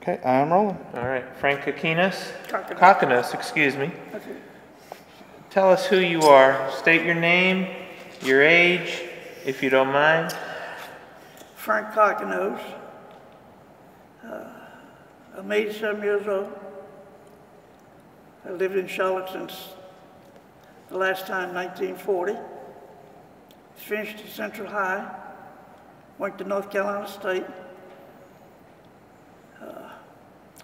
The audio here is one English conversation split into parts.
Okay, I'm rolling. All right, Frank COCKINOS? COCKINOS. COCKINOS, excuse me. Okay. Tell us who you are. State your name, your age, if you don't mind. Frank COCKINOS. I'm 87 years old. I lived in Charlotte since the last time, 1940. Finished at Central High. Went to North Carolina State.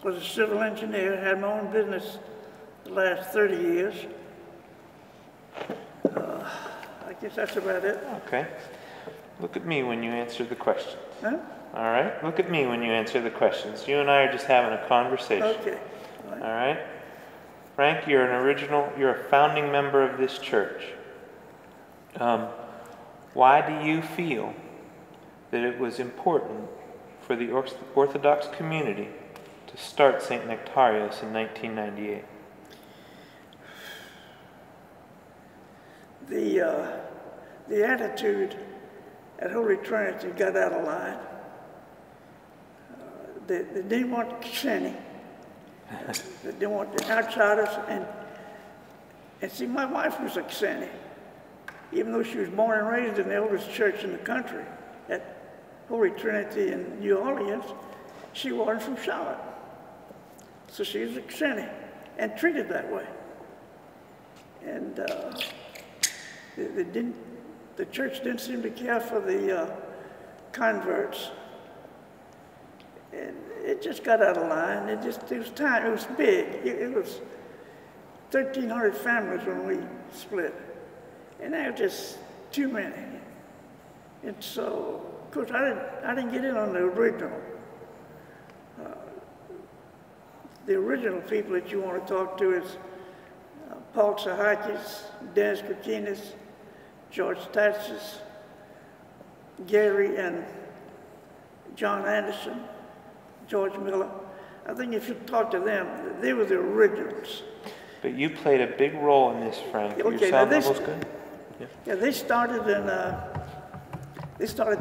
Was a civil engineer, had my own business the last 30 years. I guess that's about it. Okay. Look at me when you answer the questions. Huh? All right? Look at me when you answer the questions. You and I are just having a conversation. Okay. All right? Frank, you're a founding member of this church. Why do you feel that it was important for the Orthodox community to start St. Nectarios in 1998? The attitude at Holy Trinity got out of line. They didn't want Kissimmee. They didn't want the outsiders. And see, my wife was a Kissimmee. Even though she was born and raised in the oldest church in the country, at Holy Trinity in New Orleans, she wasn't from Charlotte. So she was a Kissimmee and treated that way. And the church didn't seem to care for the converts. And it just got out of line. It was big. It was 1,300 families when we split. And there were just too many. And so, of course, I didn't get in on the original. The original people that you want to talk to is Paul Tsahakis, Dennis COCKINOS, George Tatsis, Gary and John Anderson, George Miller. I think if you talk to them, they were the originals. But you played a big role in this, Frank. Okay, Your sound level's good? Yeah, they started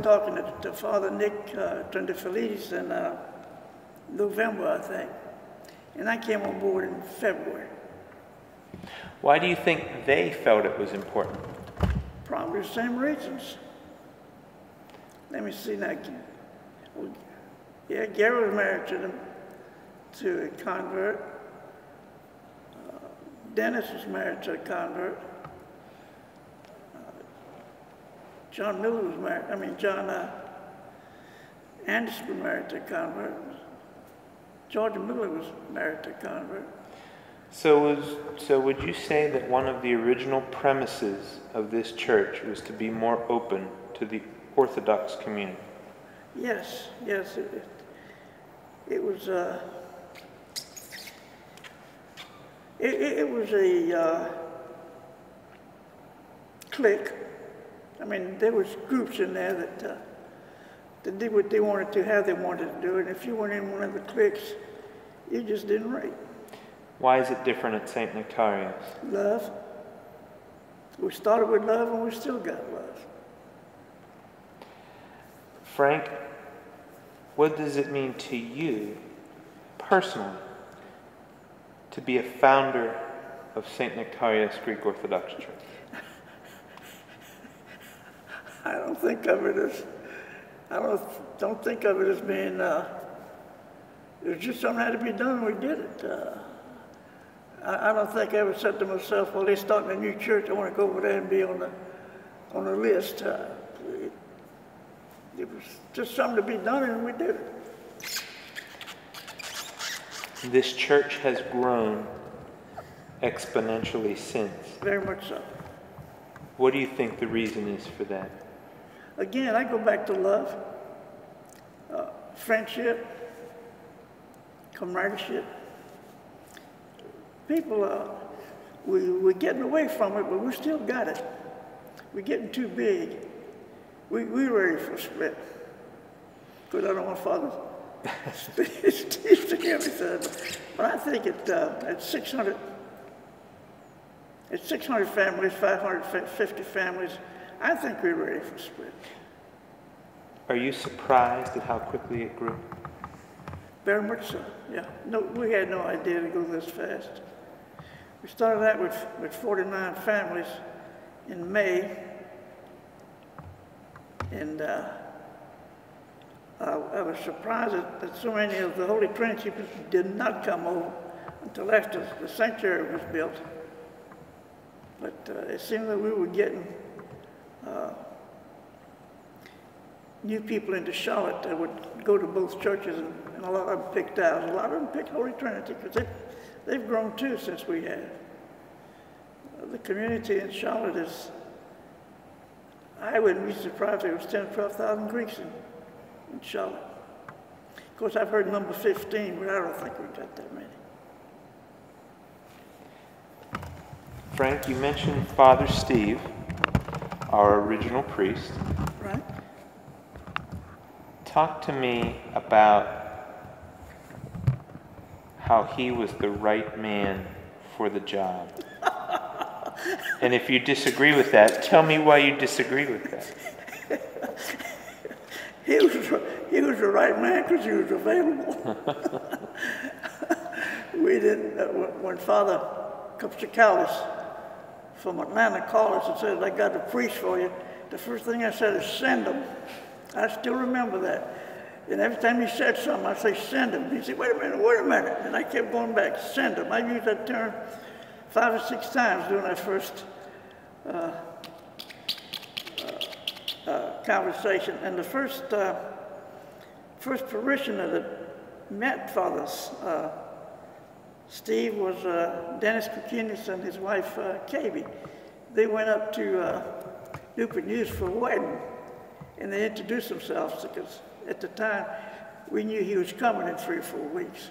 talking to Father Nick Trendefilides in November, I think. And I came on board in February. Why do you think they felt it was important? Probably the same reasons. Let me see now. Yeah, Gary was married to a convert. Dennis was married to a convert. John Miller was married, John Anderson was married to a convert. George Miller was married to a convert. So would you say that one of the original premises of this church was to be more open to the Orthodox community? Yes. It was a clique. There was groups in there that did what they wanted to, how they wanted to do it. And if you weren't in one of the cliques, you just didn't rate. Why is it different at St. Nectarios? Love. We started with love and we still got love. Frank, what does it mean to you personally to be a founder of St. Nectarios Greek Orthodox Church? I don't think of it as being, it was just something that had to be done and we did it. I don't think I ever said to myself, well, they're starting a new church, I want to go over there and be on the list. It was just something to be done and we did it. This church has grown exponentially since. Very much so. What do you think the reason is for that? Again, I go back to love, friendship, comradeship. People, we're getting away from it, but we still got it. We're getting too big. We're ready for a split. Because I don't want Father Steve to hear me say it. But I think at 600 families, 550 families, I think we're ready for a split. Are you surprised at how quickly it grew? Very much so, yeah. No, we had no idea to go this fast. We started out with 49 families in May, and I was surprised that so many of the Holy Trinity people did not come over until after the sanctuary was built. But it seemed that we were getting new people into Charlotte that would go to both churches, and a lot of them picked ours. A lot of them picked Holy Trinity because they've grown too since we have. The community in Charlotte is, I wouldn't be surprised if there was 10,000 or 12,000 Greeks in Charlotte. Of course, I've heard number 15, but I don't think we've got that many. Frank, you mentioned Father Steve, our original priest. Right. Talk to me about how he was the right man for the job. And if you disagree with that, tell me why you disagree with that. He was the right man because he was available. We didn't, when Father Kopsikalis from Atlanta called us and said, I got a priest for you, the first thing I said is send him. I still remember that. And every time he said something, I'd say, send him. He'd say, wait a minute. And I kept going back, send him. I used that term 5 or 6 times during that first conversation. And the first parishioner that met Father Steve was Dennis COCKINOS and his wife, Katie. They went up to Newport News for a wedding, and they introduced themselves because at the time we knew he was coming in 3 or 4 weeks.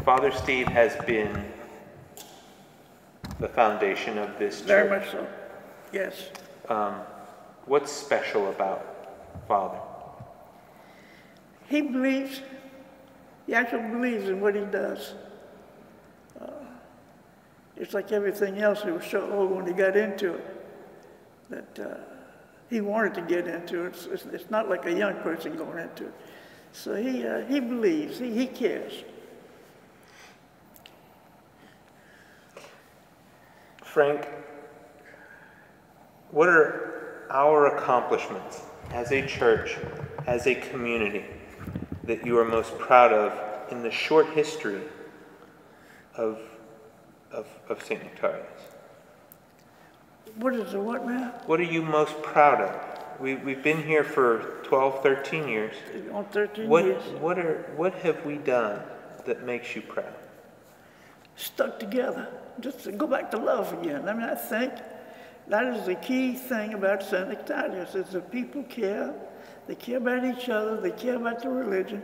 Father Steve has been the foundation of this church. Very much so, yes. What's special about Father? He actually believes in what he does. It's like everything else, he was so old when he got into it that he wanted to get into it. It's not like a young person going into it. So he believes, he cares. Frank, what are our accomplishments as a church, as a community, that you are most proud of in the short history of St. Nectarius? What is the what now? What are you most proud of? We've been here for 12, 13 years. On 13 years. years. What have we done that makes you proud? Stuck together. Just to go back to love again. I mean, I think that is the key thing about St. Nectarius, is that people care. They care about each other. They care about the religion.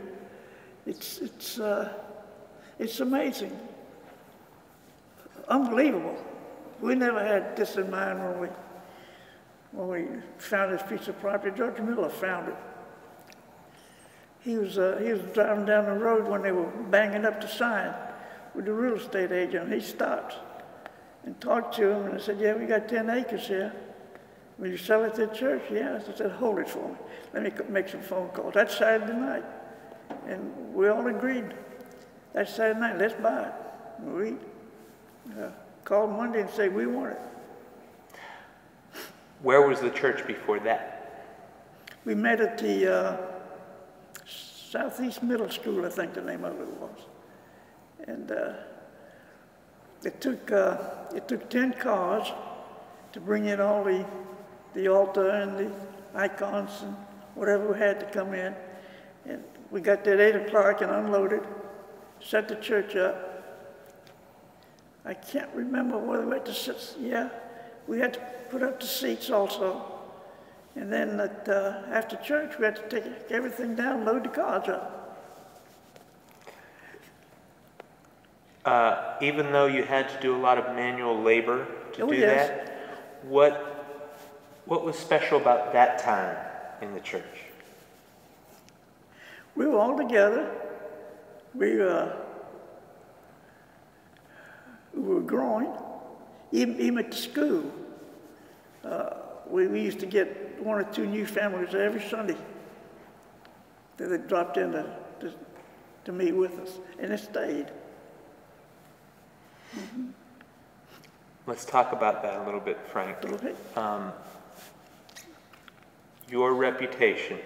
It's amazing. Unbelievable. We never had this in mind when we found this piece of property. George Miller found it. He was driving down the road when they were banging up the sign with the real estate agent. He stopped and talked to him, and I said, yeah, we got 10 acres here. Will you sell it to the church? Yes. I said, hold it for me. Let me make some phone calls. That Saturday night. And we all agreed. That Saturday night, let's buy it. We called Monday and said, we want it. Where was the church before that? We met at the Southeast Middle School, I think the name of it was. And it took 10 cars to bring in all the altar and the icons and whatever we had to come in. And we got there at 8 o'clock and unloaded, set the church up. I can't remember whether we had to sit, yeah, we had to put up the seats also. And then after church, we had to take everything down, load the cars up. Even though you had to do a lot of manual labor to do yes. that, what was special about that time in the church? We were all together. We were growing, even at the school. we used to get 1 or 2 new families every Sunday that they dropped in to meet with us, and it stayed. Let's talk about that a little bit, Frank. A little bit. Your reputation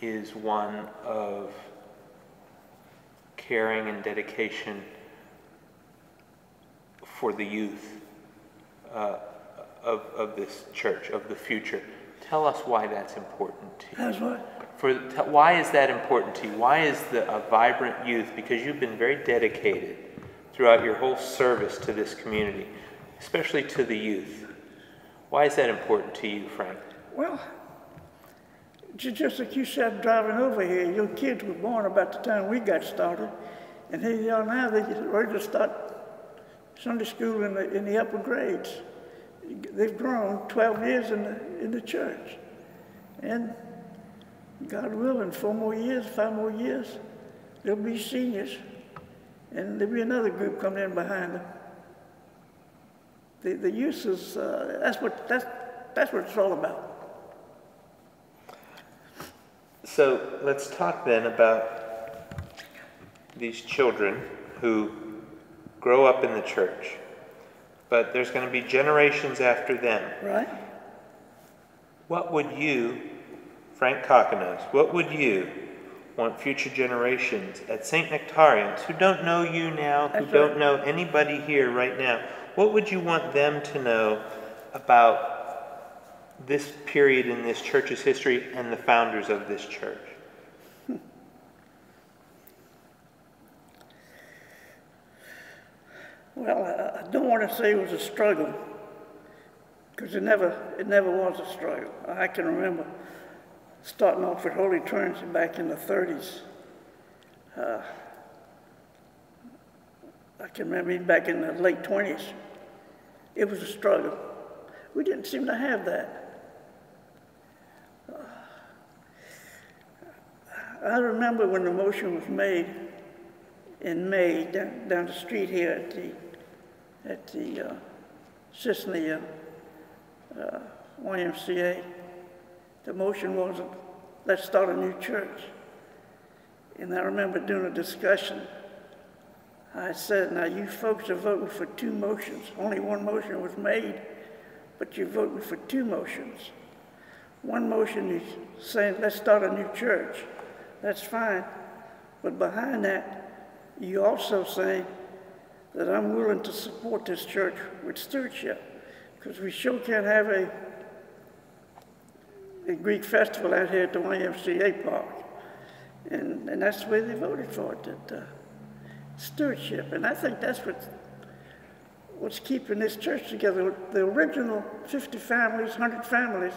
is one of caring and dedication for the youth of this church, of the future. Tell us why that's important to you. That's what? Why is that important to you? Why is a vibrant youth? Because you've been very dedicated throughout your whole service to this community, especially to the youth. Why is that important to you, Frank? Well, just like you said, driving over here, your kids were born about the time we got started, and here they are now. They're ready to start Sunday school in the upper grades. They've grown 12 years in the church, and God willing, 4 more years, 5 more years, they'll be seniors, and there'll be another group coming in behind them. The youth is that's what it's all about. So let's talk then about these children who grow up in the church, but there's going to be generations after them. Right. What would you, Frank COCKINOS, what would you want future generations at St. Nectarians who don't know you now, who don't know anybody here right now, what would you want them to know about this period in this church's history and the founders of this church? Well, I don't want to say it was a struggle, because it never was a struggle. I can remember starting off with Holy Trinity back in the 30s. I can remember even back in the late 20s. It was a struggle. We didn't seem to have that. I remember when the motion was made in May down the street here at the Sicily YMCA. The motion wasn't, let's start a new church. And I remember doing a discussion. I said, now you folks are voting for 2 motions. Only 1 motion was made, but you're voting for 2 motions. 1 motion is saying, let's start a new church. That's fine. But behind that, you also saying that I'm willing to support this church with stewardship, because we sure can't have a Greek festival out here at the YMCA park. And that's the way they voted for it, that stewardship. And I think that's what's keeping this church together. The original 50 families, 100 families,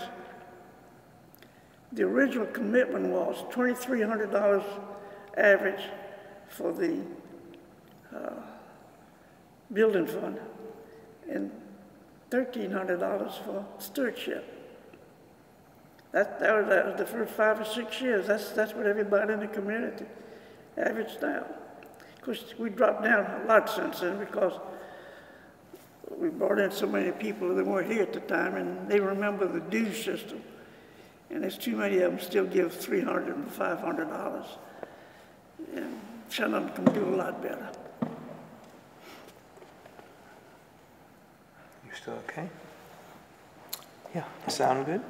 the original commitment was $2,300 average for the building fund and $1,300 for stewardship. That was the first 5 or 6 years. That's what everybody in the community averaged out. Of course, we dropped down a lot since then because we brought in so many people that weren't here at the time, and they remember the due system. And there's too many of them still give $300 and $500. And some of them can do a lot better. You still okay? Yeah, sound good?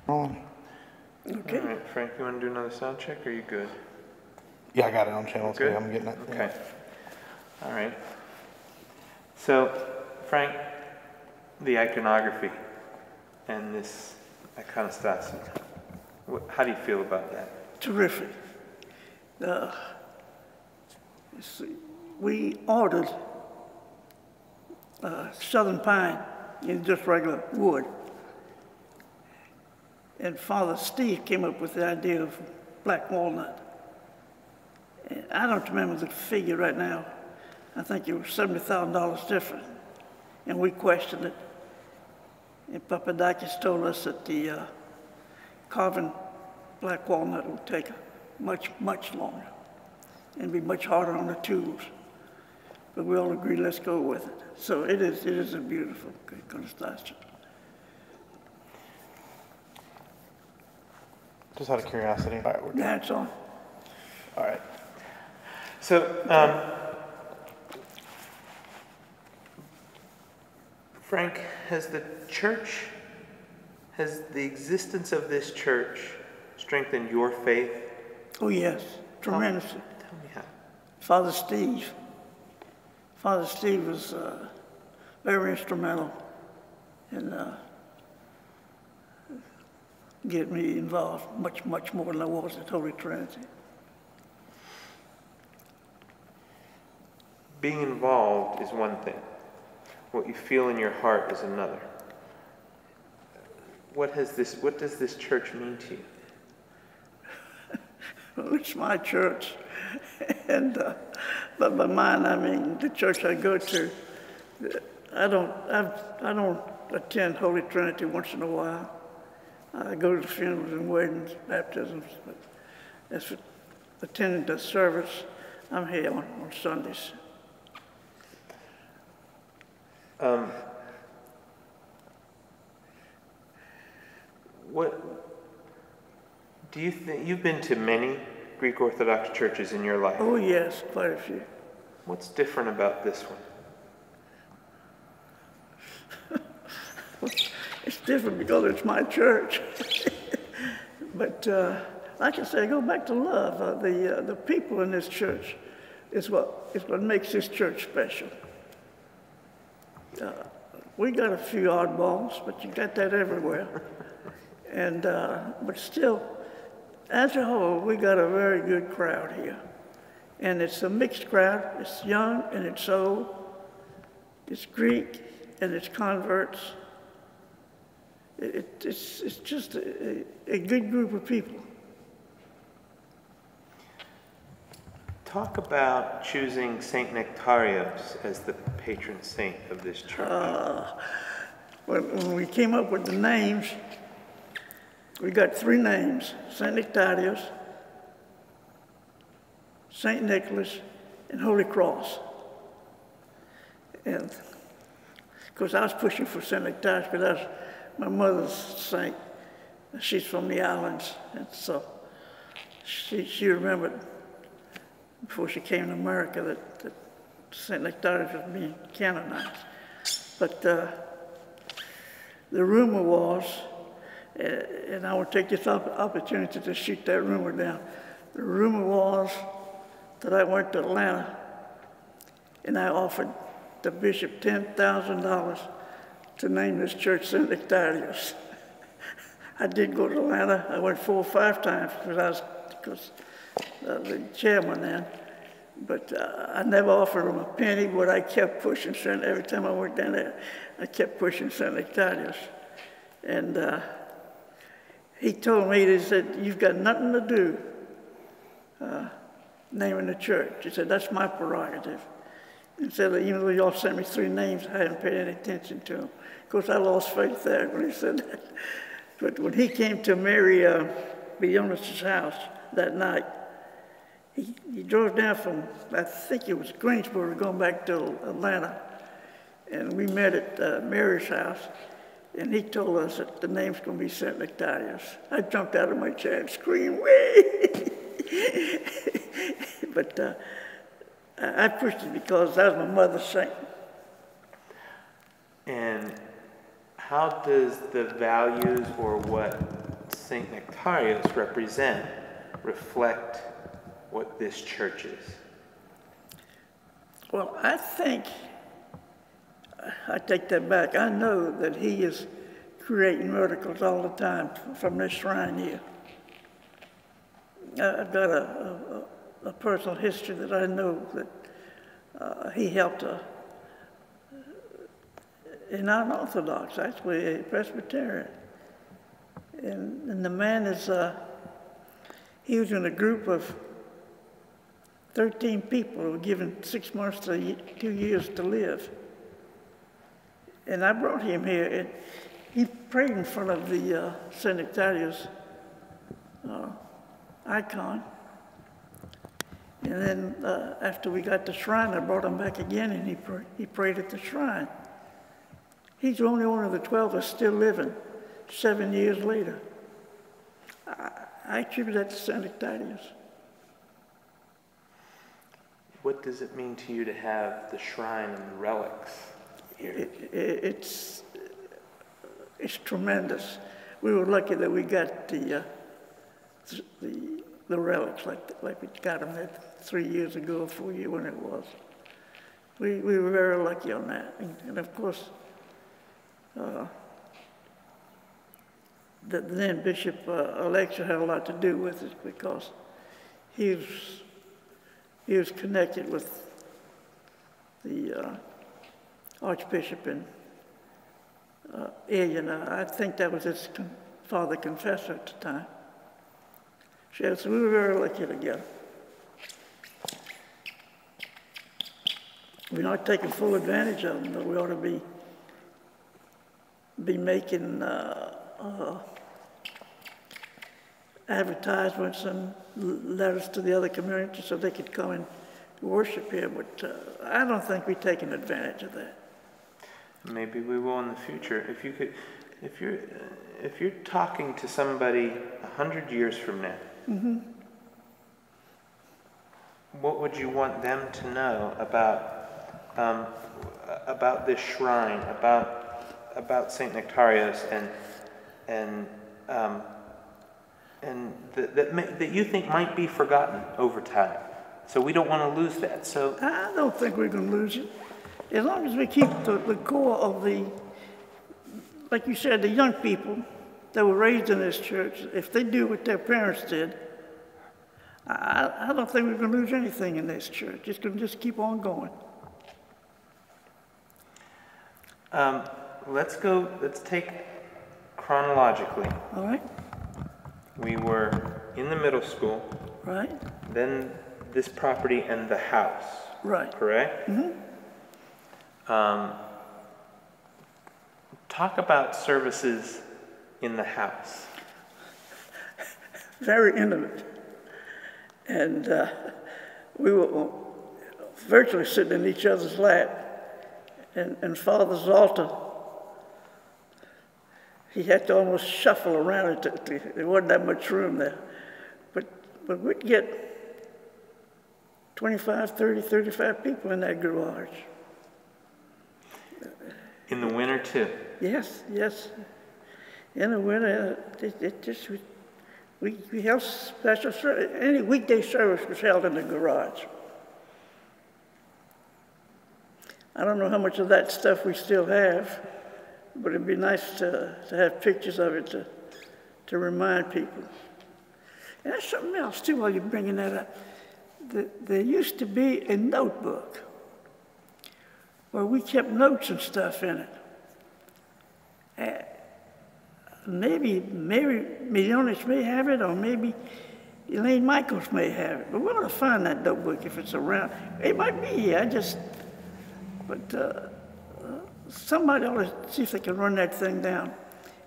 Okay. All right, Frank, you want to do another sound check, or are you good? Yeah, I got it on channel 3. Good? I'm getting it. Okay. All right. So, Frank, the iconography and this iconostasy, how do you feel about that? Terrific. We ordered southern pine in just regular wood. And Father Steve came up with the idea of black walnut. And I don't remember the figure right now. I think it was $70,000 different. And we questioned it. And Papadakis told us that the carving black walnut would take much, much longer and be much harder on the tools. but we all agree, let's go with it. So it is a beautiful construction. Just out of curiosity. All right, we're good. That's all. All right. So, Frank, has the existence of this church strengthened your faith? Oh yes, tremendously. Tell me how. Father Steve was very instrumental in getting me involved much more than I was at Holy Trinity. Being involved is one thing. What you feel in your heart is another. What does this church mean to you? Well, it's my church, and but by mine I mean the church I go to. I don't attend Holy Trinity once in a while. I go to funerals and weddings, baptisms, but as for attending the service, I'm here on Sundays. What do you think? You've been to many Greek Orthodox churches in your life. Oh yes, quite a few. What's different about this one? It's different because it's my church. But like I say, I go back to love. The people in this church is what makes this church special. We got a few oddballs, but you got that everywhere. And but still, as a whole, we got a very good crowd here. And it's a mixed crowd. It's young and it's old. It's Greek and it's converts. It's just a good group of people. Talk about choosing Saint Nectarios as the patron saint of this church. When we came up with the names, we got 3 names: Saint Nectarios, Saint Nicholas, and Holy Cross. And of course, I was pushing for Saint Nectarios because that's my mother's saint. She's from the islands, and so she remembered before she came to America that Saint Nectarios was being canonized. But the rumor was, and I will take this opportunity to shoot that rumor down. The rumor was that I went to Atlanta and I offered the bishop $10,000 to name this church Saint Nectarios. I did go to Atlanta. I went 4 or 5 times because I was the chairman then. But I never offered him a penny, but I kept pushing every time I went down there, I kept pushing Saint Nectarios. And he told me, he said, "You've got nothing to do naming the church." He said, "That's my prerogative." He said, "Even though y'all sent me 3 names, I hadn't paid any attention to them." Of course, I lost faith there when he said that. But when he came to Mary Bionis' house that night, he drove down from, I think it was Greensboro, going back to Atlanta. And we met at Mary's house. And he told us that the name's going to be Saint Nectarios. I jumped out of my chair and screamed, "Wee!" But I pushed it because that was my mother's saint. And how does the values or what Saint Nectarios represent reflect what this church is? Well, I think, I take that back. I know that he is creating miracles all the time from this shrine here. I've got a personal history that I know that he helped an unorthodox, actually a Presbyterian. And the man is, he was in a group of 13 people who were given 6 months to 2 years to live. And I brought him here, and he prayed in front of the Saint Nectarios icon. And then after we got the shrine, I brought him back again, and he prayed at the shrine. He's the only one of the 12 that's still living 7 years later. I attribute that to St. Ectadius. What does it mean to you to have the shrine and the relics here? It's tremendous. We were lucky that we got the relics like we got them there 3 years ago, or 4 years when it was. We were very lucky on that, and of course, the then Bishop Alexa had a lot to do with it because he was connected with the Archbishop in Alien. I think that was his father confessor at the time. So we were very lucky together. We're not taking full advantage of them, but we ought to be making advertisements and letters to the other communities so they could come and worship here. But I don't think we're taking advantage of that. Maybe we will in the future. If you're talking to somebody 100 years from now, mm-hmm. What would you want them to know about this shrine, about Saint Nectarios, and that you think might be forgotten over time? So we don't want to lose that. So I don't think we're going to lose it. As long as we keep the core of like you said, the young people that were raised in this church, if they do what their parents did, I don't think we're going to lose anything in this church. It's going to just keep on going. Let's take chronologically. All right. We were in the middle school. Right. Then this property and the house. Right. Correct? Mm-hmm. Talk about services in the house. Very intimate. And we were virtually sitting in each other's lap. And Father's altar, he had to almost shuffle around it. There wasn't that much room there. But we'd get 25, 30, 35 people in that garage. In the winter, too? Yes. In the winter, we held special service. Any weekday service was held in the garage. I don't know how much of that stuff we still have, but it'd be nice to have pictures of it to remind people. And that's something else, too, while you're bringing that up. There used to be a notebook where we kept notes and stuff in it. Maybe Millones may have it, or maybe Elaine Michaels may have it. But we want to find that notebook if it's around. It might be here, but somebody ought to see if they can run that thing down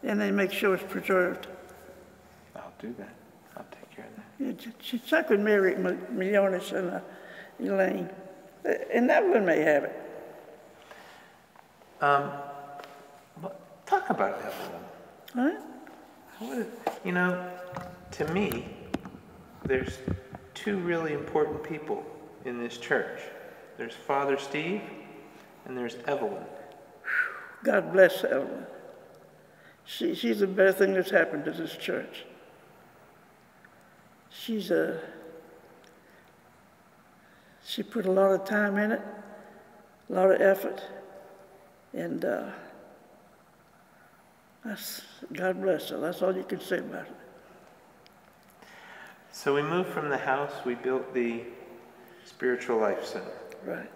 and then make sure it's preserved. I'll do that. I'll take care of that. Yeah, check with Mary Millones and Elaine. And Evelyn may have it. Talk about Evelyn. Huh? To me, there's two really important people in this church. There's Father Steve and there's Evelyn. God bless Evelyn. She's the best thing that's happened to this church. She put a lot of time in it, a lot of effort, and God bless her. That's all you can say about it. So we moved from the house, we built the Spiritual Life Center. Right.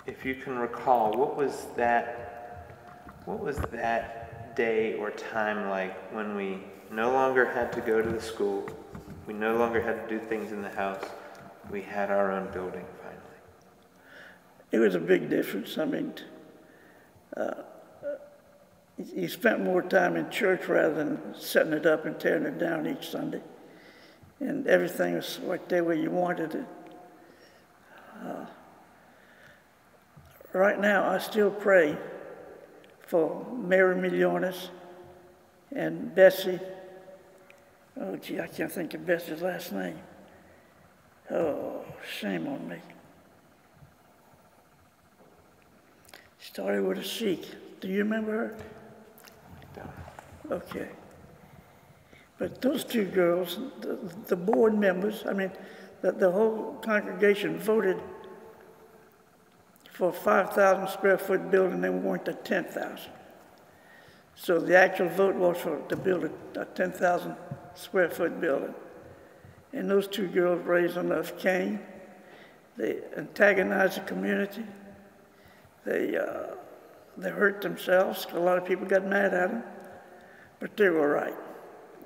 If you can recall, what was that day or time like when we no longer had to go to the school, we no longer had to do things in the house, we had our own building finally? It was a big difference. I mean, you spent more time in church rather than setting it up and tearing it down each Sunday. and everything was right there where you wanted it. Right now, I still pray for Mary Millones and Bessie. Oh, gee, I can't think of Bessie's last name. Oh, shame on me. Started with a Sikh. Do you remember her? Okay. But those two girls, the board members, I mean, the whole congregation voted for a 5,000 square foot building, and we went to 10,000. So the actual vote was to build a 10,000 square foot building. And those two girls raised enough cane. They antagonized the community. They hurt themselves. A lot of people got mad at them, but they were right.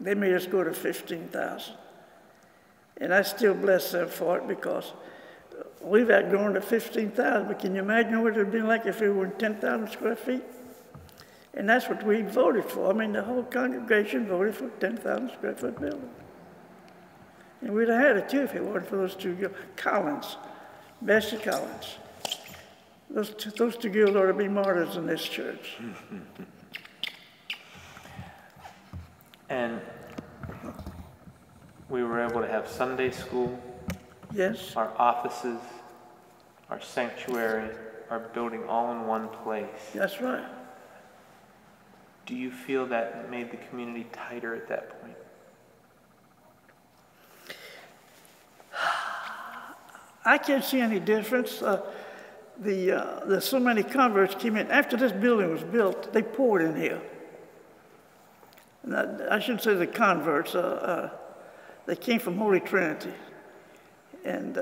They made us go to 15,000. And I still bless them for it, because we've outgrown to 15,000, but can you imagine what it would have been like if we were in 10,000 square feet? And that's what we voted for. I mean, the whole congregation voted for a 10,000 square foot building. And we'd have had it too if it weren't for those two girls. Collins, Bessie Collins. Those two girls ought to be martyrs in this church. And we were able to have Sunday school. Yes. Our offices, our sanctuary, our building all in one place. That's right. Do you feel that made the community tighter at that point? I can't see any difference. There's so many converts came in. After this building was built, they poured in here. And I shouldn't say the converts. They came from Holy Trinity. And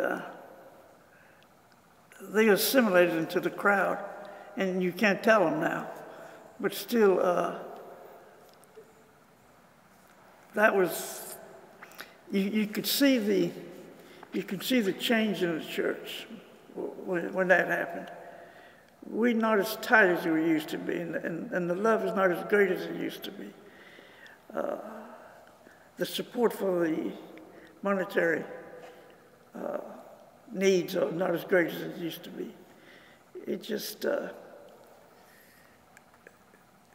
they assimilated into the crowd. And you can't tell them now. But still, that was, you could see the change in the church when that happened. We're not as tight as we used to be, and the love is not as great as it used to be. The support for the monetary needs are not as great as it used to be. It just,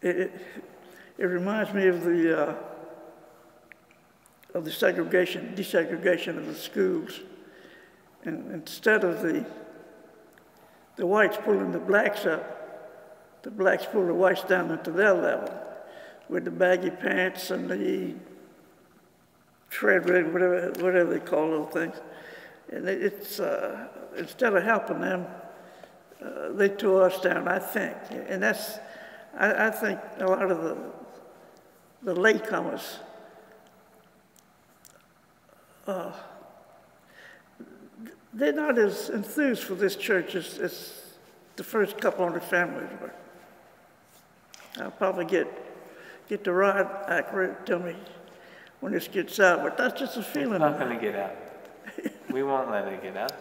it reminds me of the desegregation of the schools. And instead of the whites pulling the blacks up, the blacks pull the whites down into their level with the baggy pants and the tread rig, whatever they call those things. And it's, instead of helping them, they tore us down, I think. And that's, I think a lot of the latecomers, they're not as enthused for this church as the first couple hundred families were. I'll probably get the right accurate to me when this gets out, but that's just a feeling. It's not going to get out. We won't let it get out.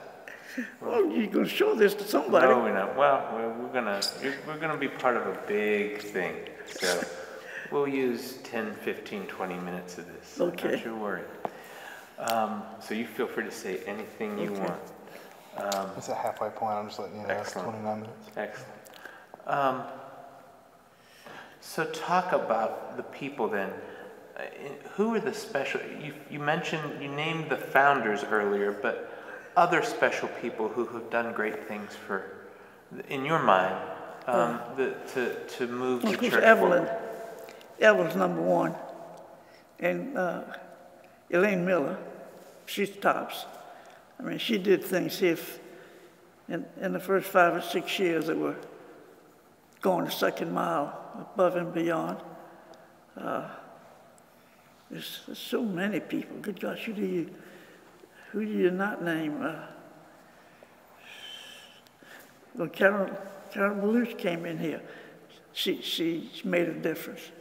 Well, you're going to show this to somebody. No, we're not. Well, we're gonna be part of a big thing. So we'll use 10, 15, 20 minutes of this. Okay. Don't you worry. So you feel free to say anything you want. It's a halfway point. I'm just letting you know. Excellent. It's 29 minutes. Excellent. So talk about the people then. Who are the special, you mentioned, you named the founders earlier, but other special people who have done great things for, in your mind, to move the church forward. Evelyn's number one. And Elaine Miller, she's tops. I mean, she did things here in the first 5 or 6 years that were going the second mile above and beyond. There's so many people. Good gosh, who do you not name? When Carol Belush came in here, she made a difference.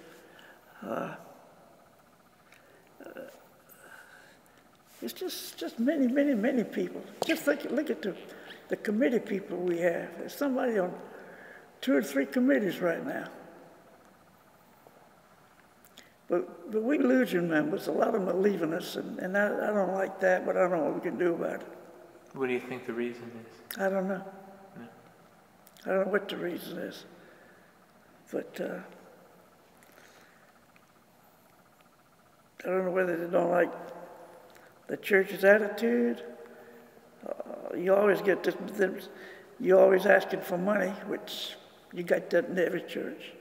It's just many people. Just look at the committee people we have. There's somebody on 2 or 3 committees right now. But we're losing members. A lot of them are leaving us, and I don't like that, but I don't know what we can do about it. What do you think the reason is? I don't know. No. I don't know what the reason is. But I don't know whether they don't like the church's attitude. You always get this, you're always asking for money, which you got that in every church.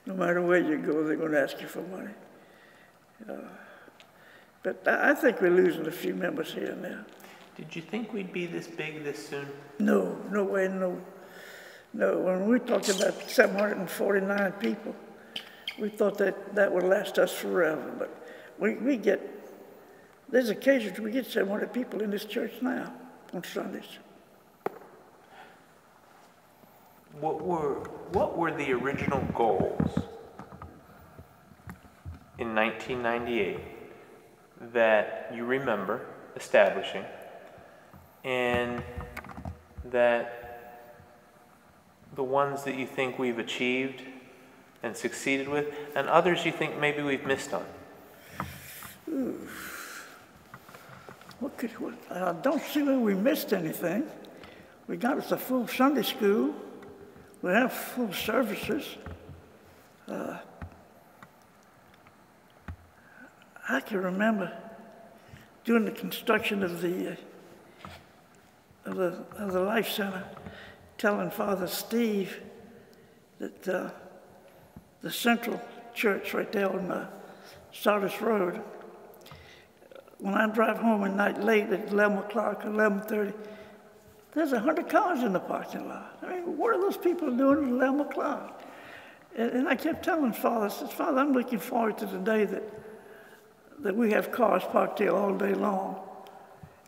No matter where you go, they're going to ask you for money. But I think we're losing a few members here and there. Did you think we'd be this big this soon? No, no way, no. No, when we talked about 749 people, we thought that would last us forever. But we get, there's occasions we get 700 people in this church now on Sundays. What were the original goals in 1998 that you remember establishing, and that the ones that you think we've achieved and succeeded with, and others you think maybe we've missed on? I don't see where we missed anything. We got us a full Sunday school. We have full services. I can remember during the construction of the Life Center, telling Father Steve that the Central Church right there on Sardis Road, when I drive home at night late at 11 o'clock, 11:30, there's 100 cars in the parking lot. I mean, what are those people doing at 11 o'clock? And I kept telling Father, I said, Father, I'm looking forward to the day that we have cars parked here all day long.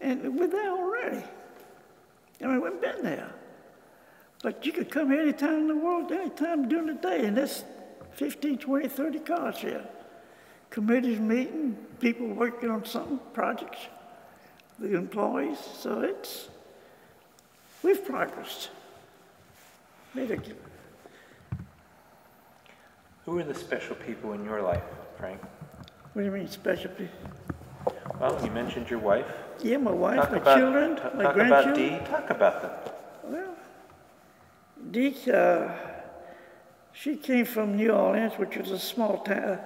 And we're there already. I mean, we've been there. But you could come here any time in the world, any time during the day, and there's 15, 20, 30 cars here. Committees meeting, people working on something, projects, the employees. So we've progressed. Who are the special people in your life, Frank? What do you mean, special people? Well, you mentioned your wife. Yeah, my wife, my children, my grandchildren. Talk about them. Well, Dee, she came from New Orleans, which was a small town.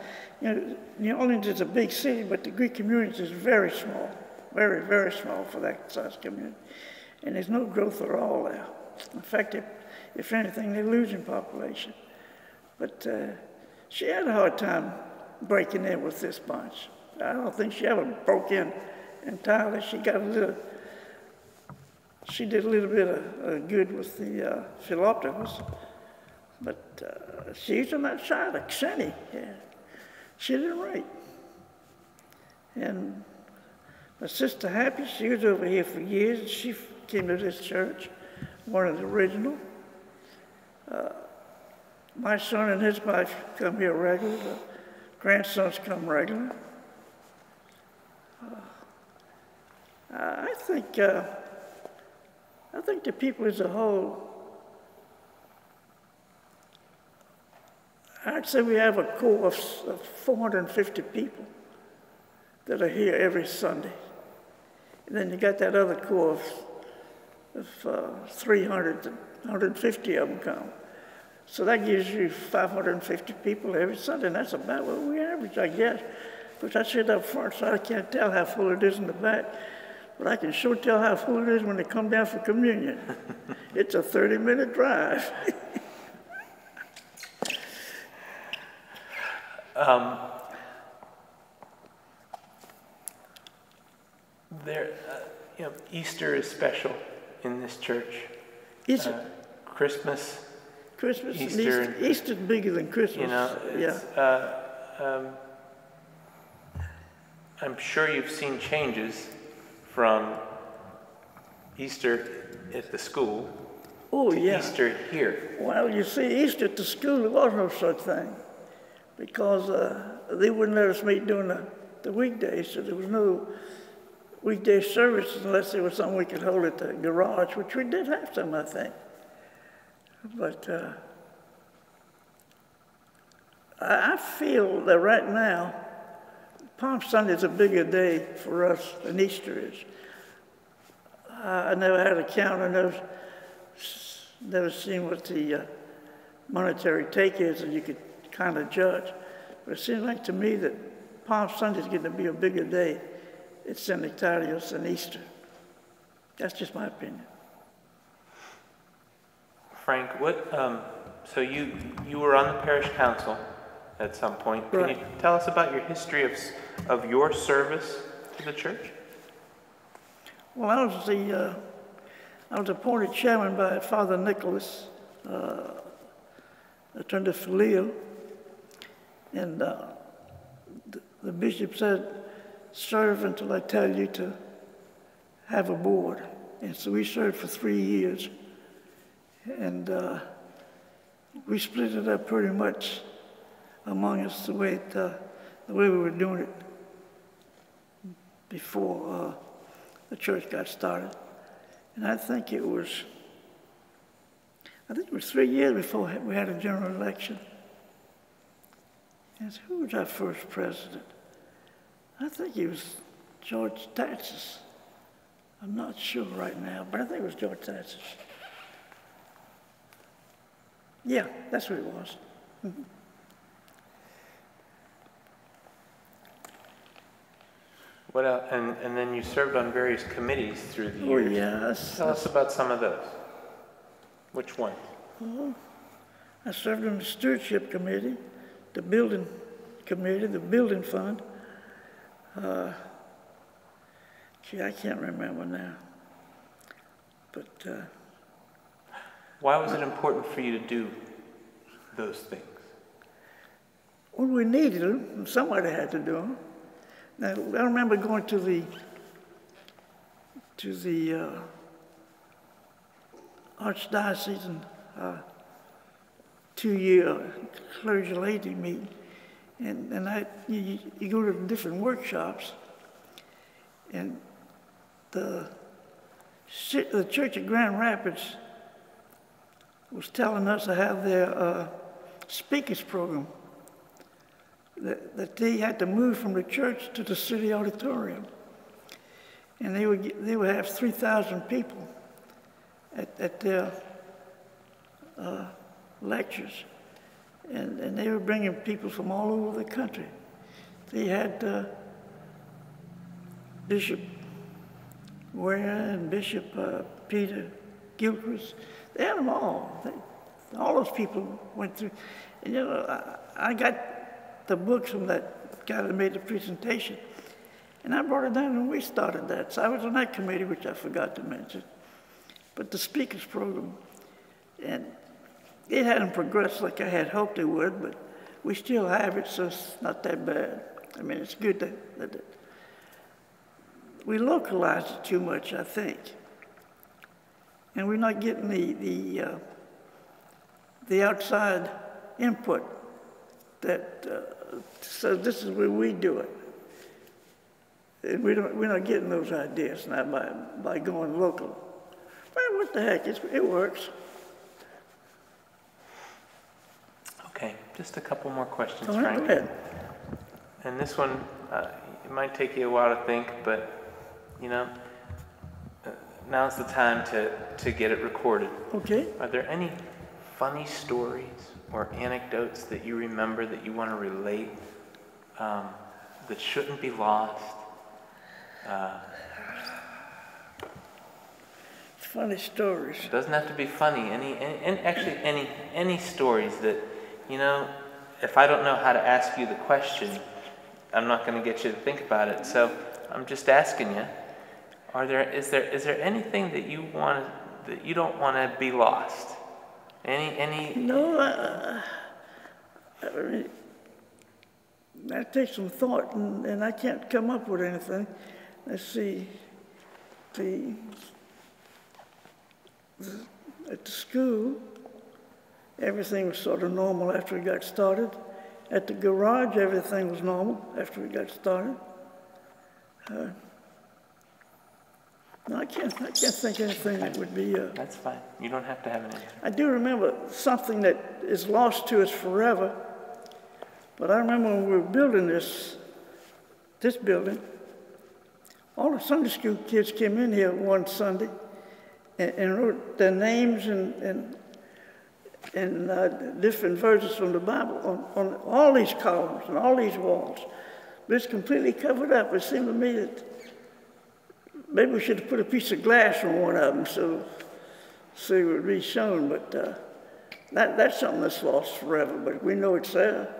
New Orleans is a big city, but the Greek community is very small, very, very small for that size community. And there's no growth at all there. In fact, if anything, they're losing population. But she had a hard time breaking in with this bunch. I don't think she ever broke in entirely. She did a little bit of good with the Philopticals, but she's on that side of Xeni. Yeah. She did right. And my sister Happy, she was over here for years. She came to this church, one of the original. My son and his wife come here regularly. The grandsons come regularly. I think the people as a whole, I'd say we have a core of 450 people that are here every Sunday. And then you got that other core of 300, 150 of them come. So that gives you 550 people every Sunday, and that's about what we average, I guess. But I sit up front, so I can't tell how full it is in the back. But I can sure tell how full it is when they come down for communion. It's a 30-minute drive. Easter is special in this church. Is it? Christmas, Easter. Easter's bigger than Christmas. I'm sure you've seen changes from Easter at the school to Easter here. Well, you see, Easter at the school, there was no such thing because they wouldn't let us meet during the weekdays, so there was no weekday services unless there was something we could hold at the garage, which we did have some, I think. But I feel that right now, Palm Sunday is a bigger day for us than Easter is. I never had a count. I never seen what the monetary take is, and you could kind of judge. But it seems like to me that Palm Sunday is going to be a bigger day at San Nectarios than Easter. That's just my opinion. Frank, so you were on the parish council at some point. Can Right. you tell us about your history of your service to the church? Well, I was appointed chairman by Father Nicholas, attorney Filio, and the bishop said, serve until I tell you to have a board. And so we served for 3 years, and we split it up pretty much among us the way we were doing it before the church got started. And I think it was 3 years before we had a general election. And who was our first president? I think it was George Tatsis. I'm not sure right now, but I think it was George Tatsis. Yeah, that's what it was. Mm-hmm. What else? And then you served on various committees through the years. Oh, yes. Tell us about some of those. Which ones? I served on the stewardship committee, the building committee, the building fund. Gee, I can't remember now. But why was it important for you to do those things? well, we needed them, and somebody had to do them. Now, I remember going to the archdiocesan 2-year clergy lady meeting, and you go to different workshops, and the church at Grand Rapids was telling us to have their speakers program, that they had to move from the church to the city auditorium. And they would have 3,000 people at their lectures. And they were bringing people from all over the country. They had Bishop Ware and Bishop Peter Gilchrist. They had them all. All those people went through. And you know, I got the books from that guy that made the presentation, and I brought it down and we started that. So I was on that committee, which I forgot to mention. But the speakers program, and it hadn't progressed like I had hoped it would, but we still have it, so it's not that bad. I mean, it's good that we localized it too much, I think. And we're not getting the outside input that says this is where we do it. And we're not getting those ideas now by going local. Well, what the heck, it works. Okay, just a couple more questions, All right, Frank. go ahead. And this one, it might take you a while to think, but you know, now's the time to get it recorded. Okay. Are there any funny stories or anecdotes that you remember that you want to relate that shouldn't be lost? Funny stories. It doesn't have to be funny. Any stories that, you know, if I don't know how to ask you the question, I'm not going to get you to think about it. So I'm just asking you: is there anything that you don't want to be lost? Any? No, I mean, that takes some thought, and I can't come up with anything. Let's see. At the school, everything was sort of normal after we got started. At the garage, everything was normal after we got started. No, I can't think of anything that would be... That's fine. You don't have to have an answer. I do remember something that is lost to us forever. But I remember when we were building this building, all the Sunday school kids came in here one Sunday and wrote their names and different verses from the Bible on all these columns and all these walls. But it's completely covered up. It seemed to me that maybe we should have put a piece of glass on one of them so it would be shown. But that's something that's lost forever, but we know it's there.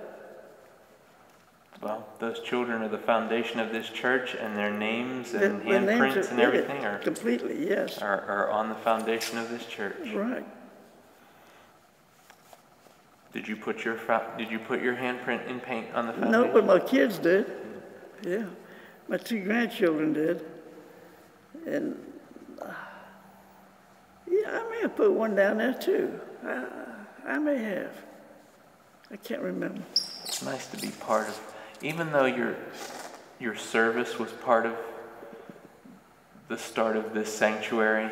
Well, those children are the foundation of this church, and their names and handprints and everything are completely, yes, are on the foundation of this church. Right. Did you put your handprint in paint on the foundation? No, but my kids did. Yeah, my 2 grandchildren did, and yeah, I may have put one down there too. I may have. I can't remember. It's nice to be part of. Even though your service was part of the start of this sanctuary,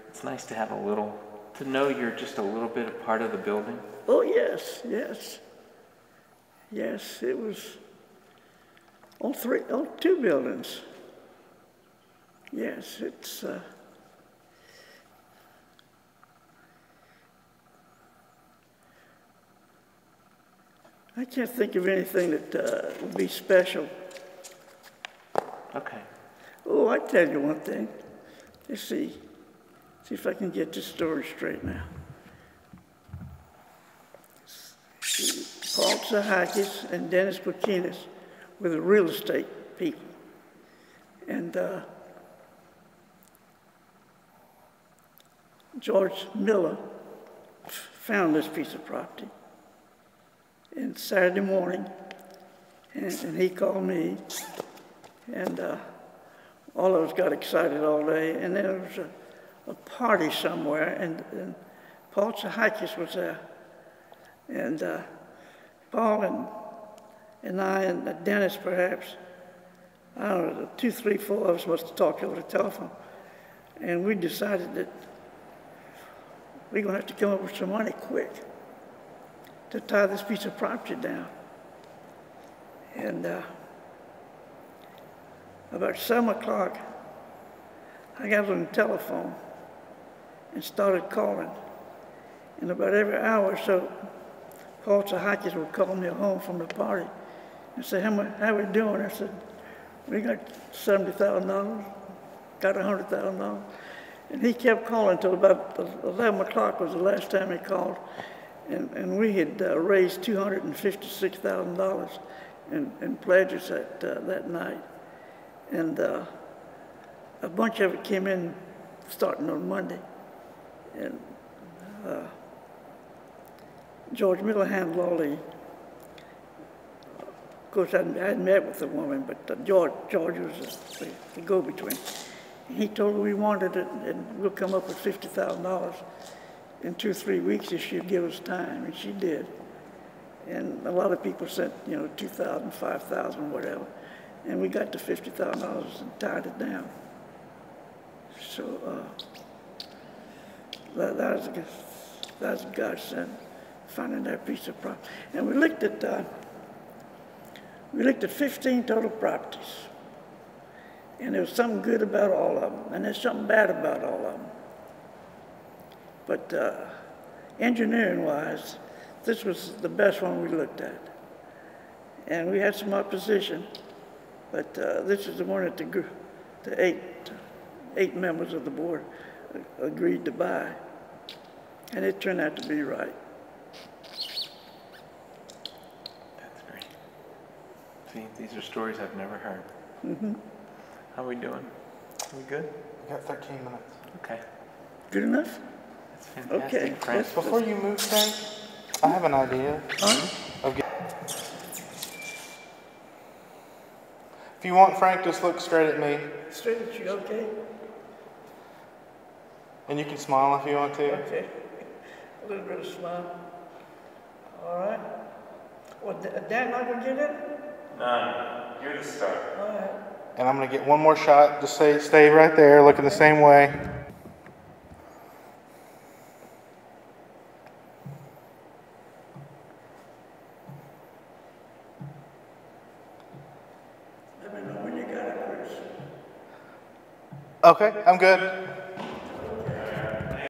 it's nice to have to know you're just a little bit a part of the building. Oh, yes, yes. Yes, it was all 2 buildings. Yes, it's, I can't think of anything that would be special. Okay. Oh, I tell you one thing. Let's see if I can get this story straight now. Paul Tsahakis and Dennis COCKINOS were the real estate people. And George Miller found this piece of property. And Saturday morning, and he called me, and all of us got excited all day. And then there was a party somewhere, and Paul Tsahakis was there. And Paul and I and Dennis, perhaps, I don't know, 2, 3, 4 of us must have talked over the telephone. And we decided that we're going to have to come up with some money quick to tie this piece of property down. And about 7 o'clock, I got on the telephone and started calling. And about every hour or so, Paul Tsahakis would call me home from the party and say, how we doing? I said, we got $70,000, got $100,000. And he kept calling until about 11 o'clock was the last time he called. And we had raised $256,000 in pledges that night. And a bunch of it came in starting on Monday. And George Miller handled all the, of course I hadn't met with the woman, but George was the go-between. He told her we wanted it and we'll come up with $50,000 in 2 or 3 weeks if she'd give us time, and she did. And a lot of people sent, $2,000, $5,000, whatever. And we got to $50,000 and tied it down. So that was a godsend, finding that piece of property. And we looked at 15 total properties. And there was something good about all of them, and there's something bad about all of them. But engineering-wise, this was the best one we looked at. And we had some opposition, but this is the one that the eight members of the board agreed to buy. And it turned out to be right. That's great. See, these are stories I've never heard. Mm-hmm. How are we doing? Are we good? We got 13 minutes. Okay. Good enough? That's fantastic, Okay. Frank. Before you move, Frank, I have an idea. Of if you want, Frank, just look straight at me. Straight at you, okay? And you can smile if you want to. Okay. A little bit of smile. All right. Well, Dan not gonna get it? No, you're the star. All right. And I'm going to get one more shot. Just stay right there, looking the same way. Okay, I'm good.